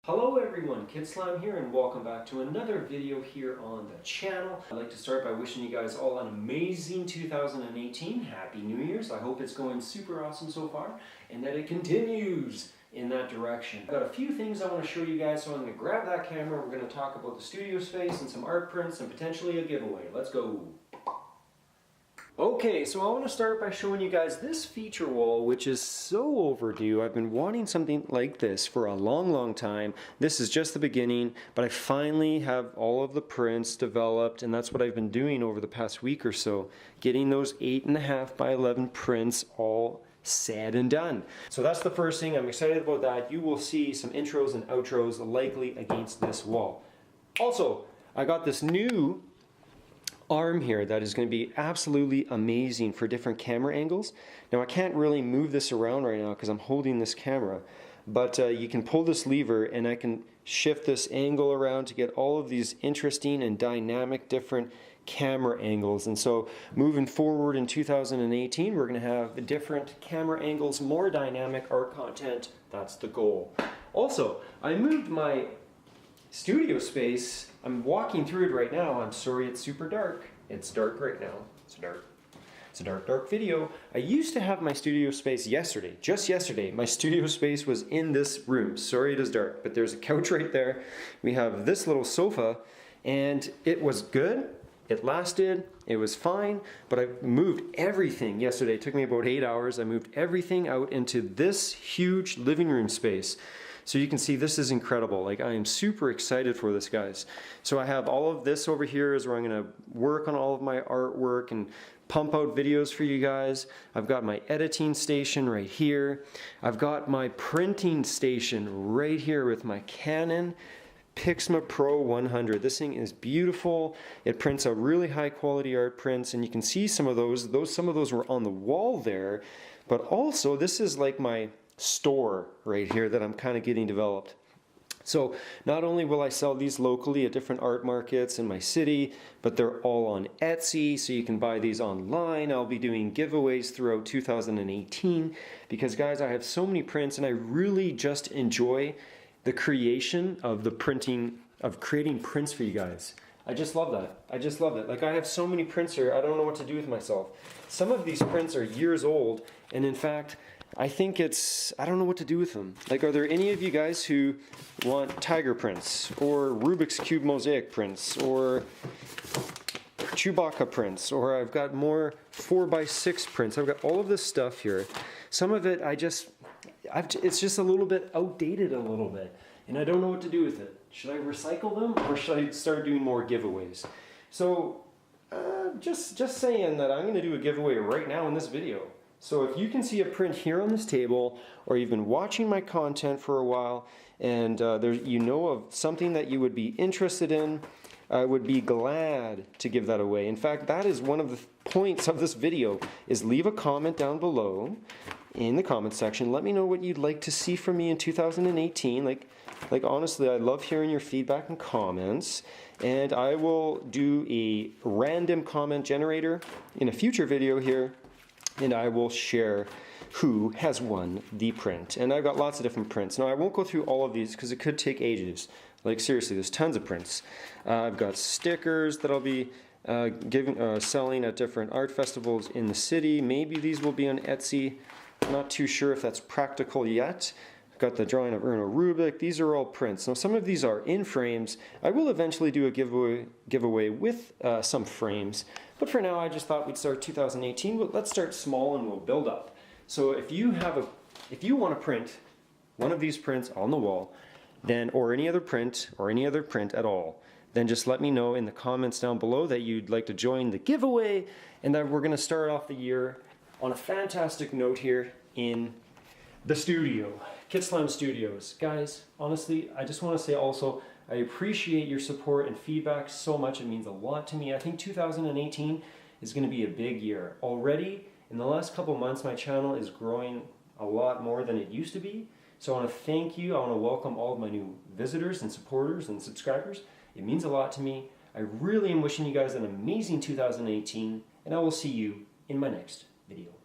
Hello everyone, Kitslam here and welcome back to another video here on the channel. I'd like to start by wishing you guys all an amazing 2018. Happy New Year's. I hope it's going super awesome so far and that it continues in that direction. I've got a few things I want to show you guys, so I'm going to grab that camera. We're going to talk about the studio space and some art prints and potentially a giveaway. Let's go. Okay, so I want to start by showing you guys this feature wall, which is so overdue. I've been wanting something like this for a long time. This is just the beginning, but I finally have all of the prints developed, and that's what I've been doing over the past week or so, getting those 8.5 by 11 prints all said and done. So that's the first thing. I'm excited about that. You will see some intros and outros likely against this wall. Also, I got this new arm here that is going to be absolutely amazing for different camera angles. Now I can't really move this around right now because I'm holding this camera, but you can pull this lever and I can shift this angle around to get all of these interesting and dynamic different camera angles. And so moving forward in 2018, we're going to have different camera angles, more dynamic art content. That's the goal. Also, I moved my studio space. I'm walking through it right now. I'm sorry it's super dark. It's dark right now. It's a dark video. I used to have my studio space yesterday. Just yesterday, my studio space was in this room. Sorry it is dark, but there's a couch right there. We have this little sofa, and it was good. It lasted. It was fine, but I moved everything yesterday. It took me about 8 hours. I moved everything out into this huge living room space. So you can see this is incredible. Like, I am super excited for this, guys. So I have all of this over here is where I'm gonna work on all of my artwork and pump out videos for you guys. I've got my editing station right here. I've got my printing station right here with my Canon Pixma Pro 100. This thing is beautiful. It prints out really high quality art prints, and you can see some of those. Some of those were on the wall there, but also this is like my store right here that I'm kind of getting developed. So not only will I sell these locally at different art markets in my city, but they're all on Etsy, so you can buy these online. I'll be doing giveaways throughout 2018 because, guys, I have so many prints and I really just enjoy the creation of the printing, of creating prints for you guys. I just love that. I just love it. Like, I have so many prints here, I don't know what to do with myself. Some of these prints are years old, and in fact, I think I don't know what to do with them. Like, are there any of you guys who want tiger prints, or Rubik's Cube mosaic prints, or Chewbacca prints, or I've got more 4x6 prints. I've got all of this stuff here. Some of it it's just a little bit outdated a little bit, and I don't know what to do with it. Should I recycle them, or should I start doing more giveaways? So just saying that I'm going to do a giveaway right now in this video. So if you can see a print here on this table, or you've been watching my content for a while, and you know of something that you would be interested in, I would be glad to give that away. In fact, that is one of the points of this video, is leave a comment down below in the comment section. Let me know what you'd like to see from me in 2018. Like honestly, I love hearing your feedback and comments, and I will do a random comment generator in a future video here, and I will share who has won the print. And I've got lots of different prints. Now, I won't go through all of these because it could take ages. Like, seriously, there's tons of prints. I've got stickers that I'll be selling at different art festivals in the city. Maybe these will be on Etsy. I'm not too sure if that's practical yet. I've got the drawing of Erno Rubik. These are all prints. Now, some of these are in frames. I will eventually do a giveaway with some frames. But for now, I just thought we'd start 2018. But let's start small and we'll build up. So if you want to print one of these prints on the wall, then, or any other print at all, then just let me know in the comments down below that you'd like to join the giveaway, and that we're going to start off the year on a fantastic note here in the studio, Kitslam Studios. Guys, honestly, I just want to say also, I appreciate your support and feedback so much. It means a lot to me. I think 2018 is going to be a big year. Already, in the last couple months, my channel is growing a lot more than it used to be. So I want to thank you. I want to welcome all of my new visitors and supporters and subscribers. It means a lot to me. I really am wishing you guys an amazing 2018, and I will see you in my next video.